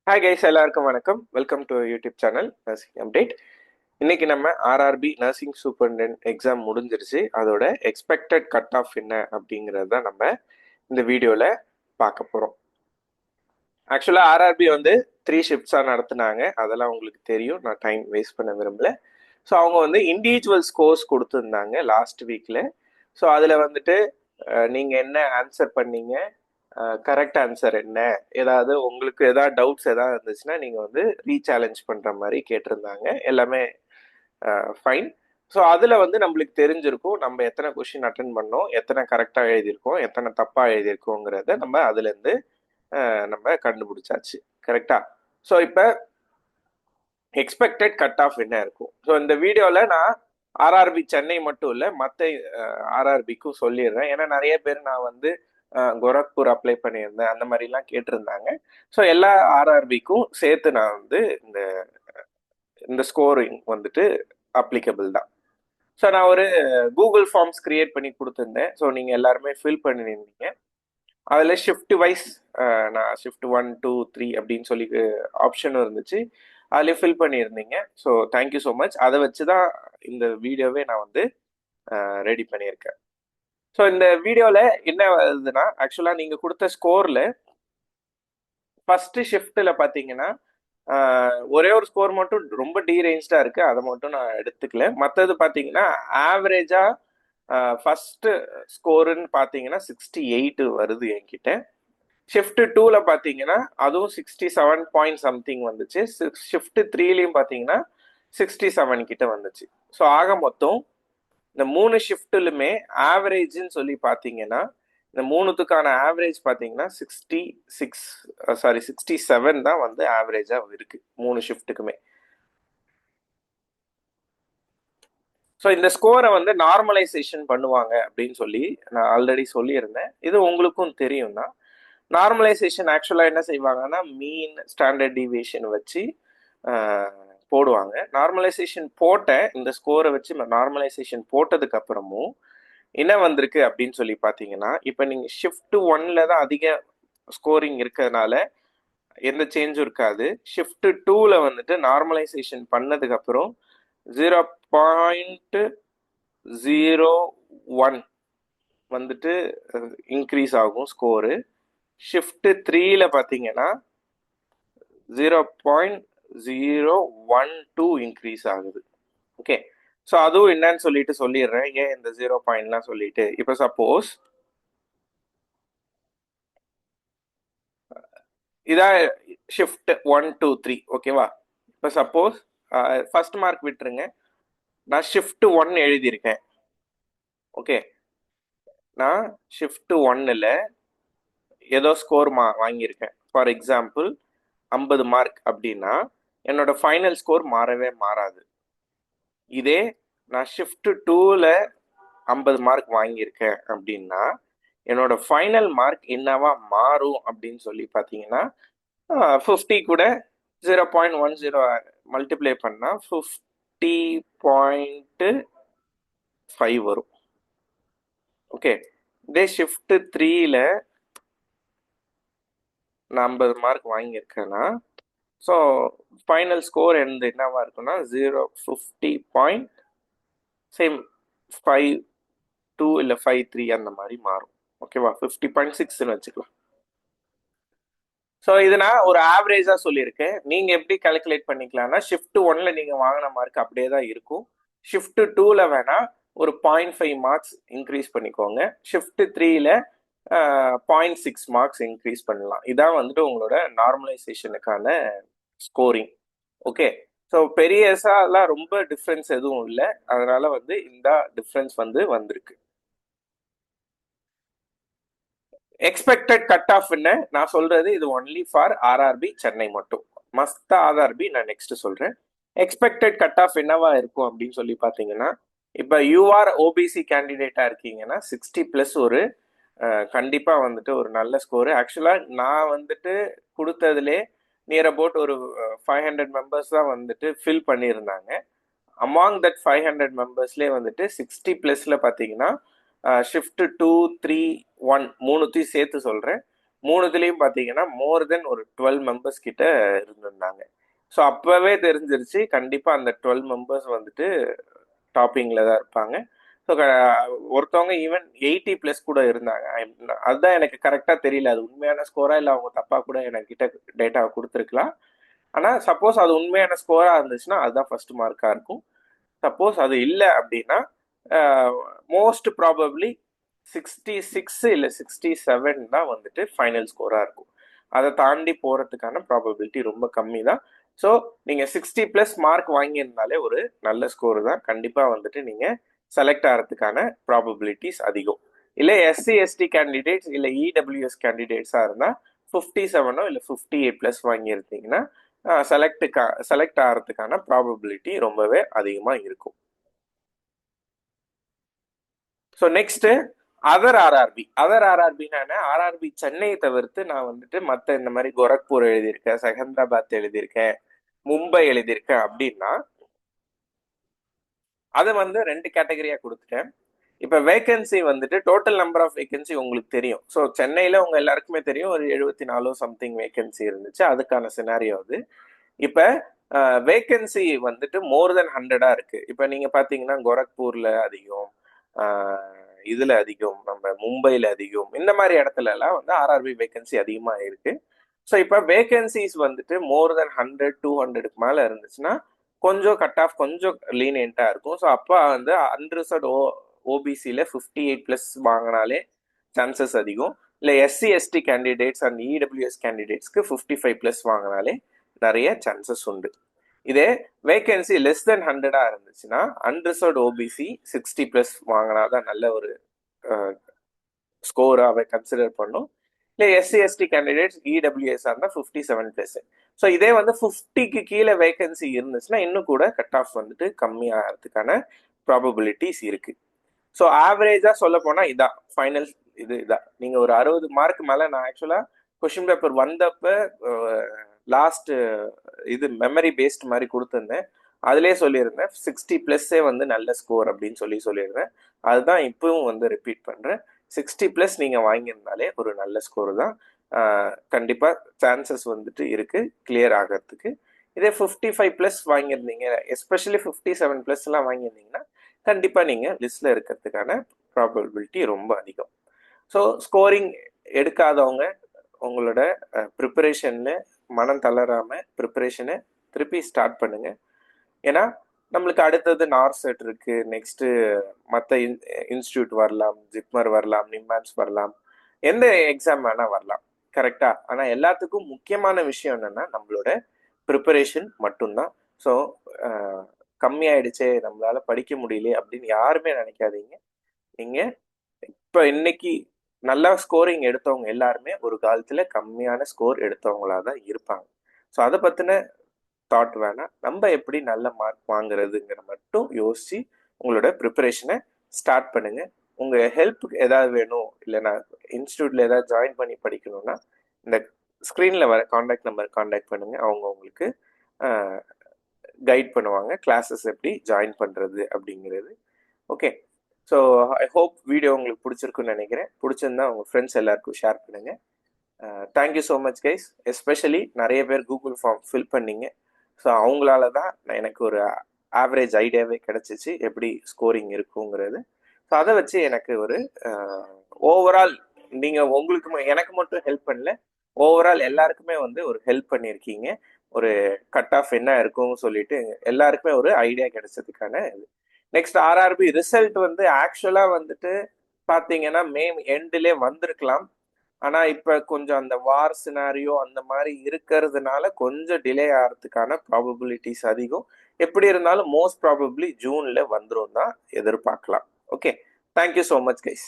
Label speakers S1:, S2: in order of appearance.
S1: Hi guys, எல்லாருக்கும் வணக்கம். Welcome to YouTube channel nursing update. இன்னைக்கு நம்ம ஆர்ஆர்பி நர்சிங் சூப்பர்டென்ட் எக்ஸாம் முடிஞ்சிருச்சு. அதோட எக்ஸ்பெக்டட் கட் ஆஃப் என்ன அப்படிங்கிறது தான் நம்ம இந்த வீடியோவில் பார்க்க போகிறோம். ஆக்சுவலாக ஆர்ஆர்பி வந்து 3 ஷிஃப்ட்ஸாக நடத்துனாங்க. அதெல்லாம் உங்களுக்கு தெரியும், நான் டைம் வேஸ்ட் பண்ண விரும்பல. ஸோ அவங்க வந்து இண்டிவிஜுவல் ஸ்கோர்ஸ் கொடுத்துருந்தாங்க லாஸ்ட் வீக்கில். ஸோ அதில் வந்துட்டு நீங்கள் என்ன ஆன்சர் பண்ணீங்க, கரெக்ட் ஆன்சர் என்ன, ஏதாவது உங்களுக்கு ஏதாவது டவுட்ஸ் ஏதாவது இருந்துச்சுன்னா நீங்கள் வந்து ரீசேலஞ்ச் பண்ணுற மாதிரி கேட்டிருந்தாங்க. எல்லாமே ஃபைன். ஸோ அதில் வந்து நம்மளுக்கு தெரிஞ்சிருக்கும் நம்ம எத்தனை கொஷின் அட்டன் பண்ணோம், எத்தனை கரெக்டாக எழுதியிருக்கோம், எத்தனை தப்பாக எழுதியிருக்கோங்கிறத நம்ம அதுலேருந்து நம்ம கண்டுபிடிச்சாச்சு. கரெக்டா? ஸோ இப்போ எக்ஸ்பெக்டட் கட் ஆஃப் என்ன இருக்கும். ஸோ இந்த வீடியோவில் நான் ஆர்ஆர்பி சென்னை மட்டும் இல்லை, மற்ற ஆர்ஆர்பிக்கும் சொல்லிடுறேன். ஏன்னா நிறைய பேர் நான் வந்து கோரக்பூர் அப்ளை பண்ணியிருந்தேன், அந்த மாதிரிலாம் கேட்டிருந்தாங்க. ஸோ எல்லா ஆர்ஆர்பிக்கும் சேர்த்து நான் வந்து இந்த இந்த ஸ்கோரிங் வந்துட்டு அப்ளிகபிள் தான். ஸோ நான் ஒரு கூகுள் ஃபார்ம்ஸ் கிரியேட் பண்ணி கொடுத்துருந்தேன். ஸோ நீங்கள் எல்லாருமே ஃபில் பண்ணியிருந்தீங்க. அதில் ஷிஃப்ட் வைஸ் நான் ஷிஃப்ட் 1 2 3 அப்படின்னு சொல்லி ஆப்ஷனும் இருந்துச்சு, அதுலேயும் ஃபில் பண்ணியிருந்தீங்க. So thank you so much. அதை வச்சு தான் இந்த வீடியோவே நான் வந்து ரெடி பண்ணியிருக்கேன். ஸோ இந்த வீடியோவில் என்ன வருதுன்னா, ஆக்சுவலாக நீங்கள் கொடுத்த ஸ்கோரில் ஃபர்ஸ்ட் ஷிஃப்ட்டில் பார்த்தீங்கன்னா ஒரே ஒரு ஸ்கோர் மட்டும் ரொம்ப டீரேஞ்ச்டாக இருக்குது, அதை மட்டும் நான் எடுத்துக்கல. மற்றது பார்த்தீங்கன்னா ஆவரேஜாக ஃபர்ஸ்ட் ஸ்கோருன்னு பார்த்தீங்கன்னா 68 வருது என்கிட்ட. ஷிஃப்ட் 2ல பார்த்தீங்கன்னா அதுவும் 67 பாயிண்ட் சம்திங் வந்துச்சு. ஷிஃப்ட் 3லையும் பார்த்தீங்கன்னா 67 கிட்ட வந்துச்சு. ஸோ ஆக மொத்தம் இந்த 3 ஷிஃப்ட்லுமே ஆவரேஜ்னு சொல்லி பார்த்தீங்கன்னா, இந்த மூணுத்துக்கான ஆவரேஜ் பார்த்தீங்கன்னா 67 தான் வந்து ஆவரேஜாக இருக்கு 3 ஷிஃப்ட்டுக்குமே. ஸோ இந்த ஸ்கோரை வந்து நார்மலைசேஷன் பண்ணுவாங்க அப்படின்னு சொல்லி நான் ஆல்ரெடி சொல்லியிருந்தேன். இது உங்களுக்கும் தெரியும் தான். நார்மலைசேஷன் ஆக்சுவலாக என்ன செய்வாங்கன்னா, மீன் ஸ்டாண்டர்ட் டிவியேஷன் வச்சு போடுவாங்க. நார்மலைசேஷன் போட்ட இந்த ஸ்கோரை வச்சு நார்மலைசேஷன் போட்டதுக்கு அப்புறமும் என்ன வந்திருக்கு அப்படின்னு சொல்லி பார்த்தீங்கன்னா, இப்போ நீங்கள் ஷிஃப்ட் 1ல தான் அதிக ஸ்கோரிங் இருக்கிறதுனால எந்த சேஞ்சும் இருக்காது. ஷிஃப்ட் 2ல வந்துட்டு நார்மலைசேஷன் பண்ணதுக்கு அப்புறம் 0.01 வந்துட்டு இன்க்ரீஸ் ஆகும் ஸ்கோரு. ஷிஃப்ட் 3ல பார்த்தீங்கன்னா 0.012 இன்க்ரீஸ் ஆகுது. ஓகே, ஸோ அதுவும் என்னன்னு சொல்லிட்டு சொல்லிடுறேன், ஏன் இந்த 0 சொல்லிட்டு. இப்போ சப்போஸ் இதான் ஷிஃப்ட் 1 2 3, ஓகேவா? இப்போ சப்போஸ் ஃபர்ஸ்ட் மார்க் விட்டுருங்க, நான் ஷிஃப்ட் 1 எழுதியிருக்கேன். ஓகே, நான் ஷிஃப்ட் 1ல் ஏதோ ஸ்கோர் வாங்கியிருக்கேன். ஃபார் எக்ஸாம்பிள் 50 மார்க் அப்படின்னா என்னோட ஃபைனல் ஸ்கோர் மாறவே மாறாது. இதே நான் ஷிஃப்ட் 2ல 50 மார்க் வாங்கியிருக்கேன் அப்படின்னா என்னோட ஃபைனல் மார்க் என்னவா மாறும் அப்படின்னு சொல்லி பார்த்தீங்கன்னா, 50 கூட 0.10 மல்டிப்ளை பண்ணால் 50.5 வரும். ஓகே, இதே ஷிஃப்ட் 3ல நான் 50 மார்க் வாங்கியிருக்கேன்னா, ஸோ ஃபைனல் ஸ்கோர் என்னவா இருக்குன்னா 50. சேம் 52 இல்லை 53 அந்த மாதிரி மாறும். ஓகேவா? 50.6ன்னு வச்சுக்கலாம். ஸோ இது நான் ஒரு ஆவரேஜாக சொல்லியிருக்கேன். நீங்கள் எப்படி கால்குலேட் பண்ணிக்கலாம்னா, ஷிஃப்ட் 1ல நீங்கள் வாங்கின மார்க் அப்படியே தான் இருக்கும். ஷிஃப்ட் 2ல வேணா ஒரு 0.5 மார்க்ஸ் இன்க்ரீஸ் பண்ணிக்கோங்க. ஷிஃப்ட் 3ல 0.6 மார்க்ஸ் இன்க்ரீஸ் பண்ணலாம். இதான் வந்துட்டு உங்களோட நார்மலைசேஷனுக்கான ஸ்கோரிங். ஓகே, ஸோ பெரியசாலாம் ரொம்ப டிஃப்ரென்ஸ் எதுவும் இல்லை, அதனால வந்து இந்த டிஃப்ரென்ஸ் வந்து வந்திருக்கு. எக்ஸ்பெக்டட் கட் ஆஃப் என்ன நான் சொல்றது, இது ஒன்லி ஃபார் ஆர்ஆர்பி சென்னை மட்டும். மஸ்த ஆர்ஆர்பி நான் நெக்ஸ்ட் சொல்றேன். எக்ஸ்பெக்டட் கட் ஆஃப் என்னவா இருக்கும் அப்படின்னு சொல்லி பார்த்தீங்கன்னா, இப்போ யூஆர் ஓபிசி கேண்டிடேட்டா இருக்கீங்கன்னா 60+ ஒரு கண்டிப்பாக வந்துட்டு ஒரு நல்ல ஸ்கோரு. ஆக்சுவலாக நான் வந்துட்டு கொடுத்ததுலே நியர் அபவுட் ஒரு 500 மெம்பர்ஸ் தான் வந்துட்டு ஃபில் பண்ணியிருந்தாங்க. அமாங் தட் 500 மெம்பர்ஸ்லேயே வந்துட்டு 60+ல பார்த்தீங்கன்னா ஷிஃப்ட் 2 3 1 மூணுத்தையும் சேர்த்து சொல்கிறேன், 3துலயும் பாத்தீங்கன்னா மோர் தென் ஒரு 12 மெம்பர்ஸ் கிட்ட இருந்திருந்தாங்க. ஸோ அப்பவே தெரிஞ்சிருச்சு கண்டிப்பா அந்த 12 மெம்பர்ஸ் வந்துட்டு டாப்பிங்ல தான் இருப்பாங்க. ஸோ ஒருத்தவங்க ஈவன் 80+ கூட இருந்தாங்க. அதுதான் எனக்கு கரெக்டா தெரியல, அது உண்மையான ஸ்கோரா இல்லை அவங்க தப்பா கூட எனக்கு கிட்ட டேட்டா கொடுத்துருக்கலாம். ஆனா சப்போஸ் அது உண்மையான ஸ்கோரா இருந்துச்சுன்னா அதுதான் ஃபர்ஸ்ட் மார்க்கா இருக்கும். சப்போஸ் அது இல்லை அப்படின்னா மோஸ்ட் ப்ராபப்ளி 66 இல்லை 67 தான் வந்துட்டு ஃபைனல் ஸ்கோரா இருக்கும். அதை தாண்டி போறதுக்கான ப்ராபபிலிட்டி ரொம்ப கம்மி தான். ஸோ நீங்க 60+ மார்க் வாங்கியிருந்தாலே ஒரு நல்ல ஸ்கோர் தான். கண்டிப்பா வந்துட்டு நீங்க செலக்ட் ஆகிறதுக்கான ப்ராபபிலிட்டிஸ் அதிகம். இல்லை SC/ST கேண்டிடேட்ஸ் இல்லை இடபிள்யூஎஸ் கேண்டிடேட்ஸா இருந்தா 57 இல்லை 58+ வாங்கியிருந்தீங்கன்னா செலக்ட் ஆகிறதுக்கான ப்ராபபிலிட்டி ரொம்பவே அதிகமா இருக்கும். ஸோ நெக்ஸ்ட் அதர் ஆர்ஆர்பினா ஆர்ஆர்பி சென்னையை தவிர்த்து நான் வந்துட்டு மற்ற இந்த மாதிரி கோரக்பூர் எழுதியிருக்கேன், செகந்திராபாத் எழுதியிருக்கேன், மும்பை எழுதியிருக்கேன் அப்படின்னா அதை வந்து 2 கேட்டகரியா கொடுத்துட்டேன். இப்ப வேகன்சி வந்துட்டு டோட்டல் நம்பர் ஆஃப் வேகன்சி உங்களுக்கு தெரியும். ஸோ சென்னையில உங்க எல்லாருக்குமே தெரியும் ஒரு 74 சம்திங் வேகன்சி இருந்துச்சு, அதுக்கான சினாரியோ அது. இப்ப வேகன்சி வந்துட்டு மோர் தென் 100 இருக்கு. இப்ப நீங்க பாத்தீங்கன்னா கோரக்பூர்ல அதிகம், இதுல அதிகம், நம்ம மும்பைல அதிகம், இந்த மாதிரி இடத்துல எல்லாம் வந்து ஆர்ஆர்பி வேகன்சி அதிகமா இருக்கு. ஸோ இப்போ வேகன்சிஸ் வந்துட்டு மோர் தென் 100 200க்கு மேல இருந்துச்சுன்னா கொஞ்சம் கட் ஆஃப் கொஞ்சம் லீனியண்டா இருக்கும். ஸோ அப்போ வந்து அன்ரிசர்வ் ஓபிசியில 58+ வாங்கினாலே சான்சஸ் அதிகம். இல்லை SC/ST கேண்டிடேட்ஸ் அண்ட் இடபிள்யூஎஸ் கேண்டிடேட்ஸ்க்கு 55+ வாங்கினாலே நிறைய சான்சஸ் உண்டு. இதே வேகன்சி லெஸ் தென் 100 இருந்துச்சுன்னா அன்ரிசர்வ் ஓபிசி 60+ வாங்கினாதான் நல்ல ஒரு ஸ்கோராக கன்சிடர் பண்ணும். இல்லை SC/ST கேண்டிடேட்ஸ் இடபிள்யூஎஸ் இருந்தால் 57+. ஸோ இதே வந்து 50க்கு கீழே வேகன்சி இருந்துச்சுன்னா இன்னும் கூட கட் ஆஃப் வந்துட்டு கம்மியாகிறதுக்கான ப்ராபபிலிட்டிஸ் இருக்கு. ஸோ ஆவரேஜா சொல்ல போனா இதான் ஃபைனல். இதான் நீங்க ஒரு 60 மார்க் மேல, நான் ஆக்சுவலா கொஸ்டின் பேப்பர் வந்தப்ப லாஸ்ட் இது மெமரி பேஸ்ட் மாதிரி கொடுத்துருந்தேன். அதுலேயே சொல்லியிருந்தேன் 60+ஏ வந்து நல்ல ஸ்கோர் அப்படின்னு சொல்லியிருந்தேன். அதுதான் இப்பவும் வந்து ரிப்பீட் பண்றேன். 60+ நீங்க வாங்கியிருந்தாலே ஒரு நல்ல ஸ்கோர் தான். கண்டிப்பா சான்சஸ் வந்துட்டு இருக்கு கிளியர் ஆகிறதுக்கு. இதே 55+ வாங்கியிருந்தீங்க, எஸ்பெஷலி 57+ எல்லாம் வாங்கியிருந்தீங்கன்னா கண்டிப்பா நீங்க லிஸ்ட்ல இருக்கிறதுக்கான ப்ராபபிலிட்டி ரொம்ப அதிகம். ஸோ ஸ்கோரிங் எடுக்காதவங்க உங்களோட ப்ரிப்பரேஷன்ல மனம் தளராம ப்ரிப்பரேஷனை திருப்பி ஸ்டார்ட் பண்ணுங்க. ஏன்னா நம்மளுக்கு அடுத்தது நார்செட் இருக்கு, நெக்ஸ்ட் மற்ற இன்ஸ்டியூட் வரலாம், ஜிப்மர் வரலாம், நிம்மான்ஸ் வரலாம், எந்த எக்ஸாம் வேணா வரலாம், கரெக்டா? ஆனா எல்லாத்துக்கும் முக்கியமான விஷயம் என்னன்னா நம்மளோட ப்ரிப்பரேஷன் மட்டும்தான். ஸோ கம்மியாயிடுச்சே, நம்மளால படிக்க முடியல அப்படின்னு யாருமே நினைக்காதீங்க. நீங்க இப்ப இன்னைக்கு நல்லா ஸ்கோரிங் எடுத்தவங்க எல்லாருமே ஒரு காலத்துல கம்மியான ஸ்கோர் எடுத்தவங்களா தான் இருப்பாங்க. ஸோ அதை பத்தின தாட் வேணாம். நம்ம எப்படி நல்ல மார்க் வாங்குறதுங்கிற மட்டும் யோசிச்சு உங்களோட ப்ரிப்பரேஷனை ஸ்டார்ட் பண்ணுங்க. உங்க ஹெல்ப் ஏதாவது வேணும், இல்லை நான் இன்ஸ்டியூட்ல ஏதாவது ஜாயின் பண்ணி படிக்கணும்னா இந்த ஸ்க்ரீன்ல வர காண்டாக்ட் நம்பர் காண்டாக்ட் பண்ணுங்க. அவங்க உங்களுக்கு கைட் பண்ணுவாங்க கிளாஸஸ் எப்படி ஜாயின் பண்றது அப்படிங்கிறது. Okay, so I hope video உங்களுக்கு பிடிச்சிருக்குன்னு நினைக்கிறேன். பிடிச்சிருந்தா உங்கள் ஃப்ரெண்ட்ஸ் எல்லாருக்கும் ஷேர் பண்ணுங்க. Thank you so much guys. Especially நிறைய பேர் கூகுள் ஃபார்ம் ஃபில் பண்ணீங்க. ஸோ அவங்களால தான் எனக்கு ஒரு ஆவரேஜ் ஐடியாவே கிடைச்சிச்சு எப்படி ஸ்கோரிங் இருக்குங்கிறது. ஸோ அதை வச்சு எனக்கு ஒரு ஓவரால், நீங்கள் உங்களுக்கு எனக்கு மட்டும் ஹெல்ப் பண்ணல, ஓவரால் எல்லாருக்குமே வந்து ஒரு ஹெல்ப் பண்ணியிருக்கீங்க. ஒரு கட் ஆஃப் என்ன இருக்கும்னு சொல்லிட்டு எல்லாருக்குமே ஒரு ஐடியா கிடைச்சதுக்கான இது. நெக்ஸ்ட் ஆர்ஆர்பி ரிசல்ட் வந்து ஆக்சுவலா வந்துட்டு பாத்தீங்கன்னா மே எண்ட்லே வந்திருக்கலாம். ஆனா இப்ப கொஞ்சம் அந்த வார் சினாரியோ அந்த மாதிரி இருக்கிறதுனால கொஞ்சம் டிலே ஆகிறதுக்கான ப்ராபபிலிட்டிஸ் அதிகம். எப்படி இருந்தாலும் மோஸ்ட் ப்ராபப்ளி ஜூன்ல வந்துடும் தான் எதிர்பார்க்கலாம். Okay, thank you so much guys.